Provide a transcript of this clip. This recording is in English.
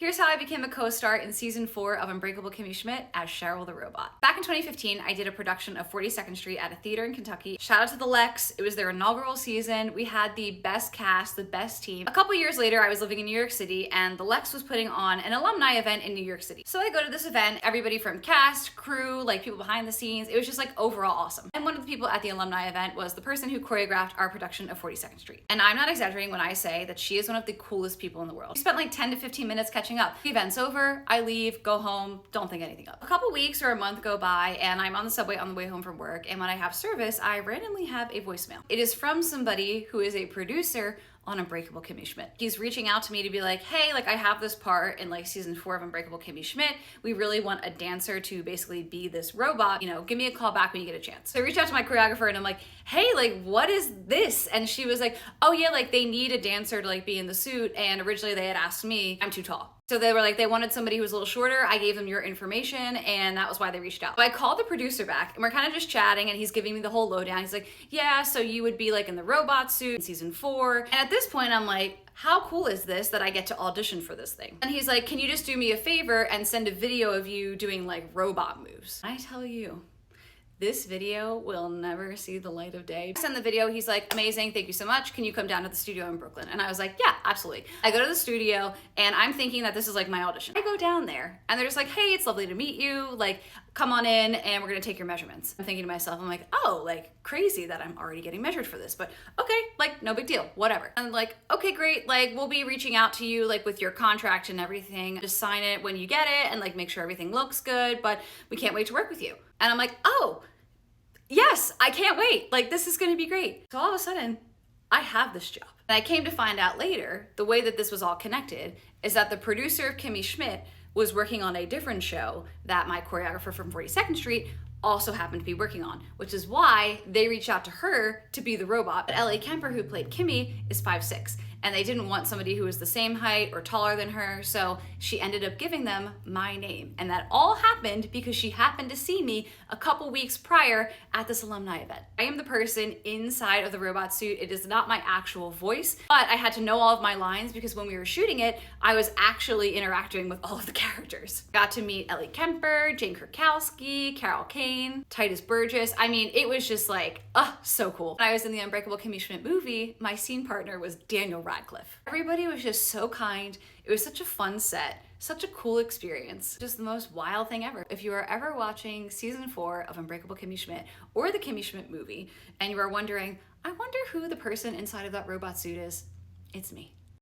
Here's how I became a co-star in season 4 of Unbreakable Kimmy Schmidt as Cheryl the Robot. Back in 2015, I did a production of 42nd Street at a theater in Kentucky. Shout out to the Lex. It was their inaugural season. We had the best cast, the best team. A couple years later, I was living in New York City and the Lex was putting on an alumni event in New York City. So I go to this event, everybody from cast, crew, like people behind the scenes. It was just like overall awesome. And one of the people at the alumni event was the person who choreographed our production of 42nd Street. And I'm not exaggerating when I say that she is one of the coolest people in the world. We spent like 10 to 15 minutes catching up. The event's over, I leave, go home, don't think anything of it. A couple weeks or a month go by and I'm on the subway on the way home from work, and when I have service, I randomly have a voicemail. It is from somebody who is a producer on Unbreakable Kimmy Schmidt. He's reaching out to me to be like, hey, like I have this part in like season 4 of Unbreakable Kimmy Schmidt. We really want a dancer to basically be this robot. You know, give me a call back when you get a chance. So I reached out to my choreographer and I'm like, hey, like what is this? And she was like, oh yeah, like they need a dancer to like be in the suit. And originally they had asked me, I'm too tall. So they were like, they wanted somebody who was a little shorter. I gave them your information and that was why they reached out. So I called the producer back and we're kind of just chatting and he's giving me the whole lowdown. He's like, yeah, so you would be like in the robot suit in season 4. And at this point I'm like, how cool is this that I get to audition for this thing? And he's like, can you just do me a favor and send a video of you doing like robot moves? I tell you, this video will never see the light of day. I send the video, he's like, amazing, thank you so much. Can you come down to the studio in Brooklyn? And I was like, yeah, absolutely. I go to the studio and I'm thinking that this is like my audition. I go down there and they're just like, hey, it's lovely to meet you. Like, come on in and we're gonna take your measurements. I'm thinking to myself, I'm like, oh, like crazy that I'm already getting measured for this, but okay, like no big deal, whatever. And like, okay, great. Like we'll be reaching out to you like with your contract and everything. Just sign it when you get it and like make sure everything looks good, but we can't wait to work with you. And I'm like, oh, yes, I can't wait. Like, this is gonna be great. So all of a sudden, I have this job. And I came to find out later, the way that this was all connected is that the producer of Kimmy Schmidt was working on a different show that my choreographer from 42nd Street also happened to be working on, which is why they reached out to her to be the robot. But Ellie Kemper, who played Kimmy, is 5'6", and they didn't want somebody who was the same height or taller than her, so she ended up giving them my name. And that all happened because she happened to see me a couple weeks prior at this alumni event. I am the person inside of the robot suit. It is not my actual voice, but I had to know all of my lines because when we were shooting it, I was actually interacting with all of the characters. Got to meet Ellie Kemper, Jane Krakowski, Carol Kane, Titus Burgess. I mean, it was just like, so cool. When I was in the Unbreakable Kimmy Schmidt movie, my scene partner was Daniel Radcliffe. Everybody was just so kind. It was such a fun set, such a cool experience. Just the most wild thing ever. If you are ever watching season 4 of Unbreakable Kimmy Schmidt or the Kimmy Schmidt movie, and you are wondering, I wonder who the person inside of that robot suit is, it's me.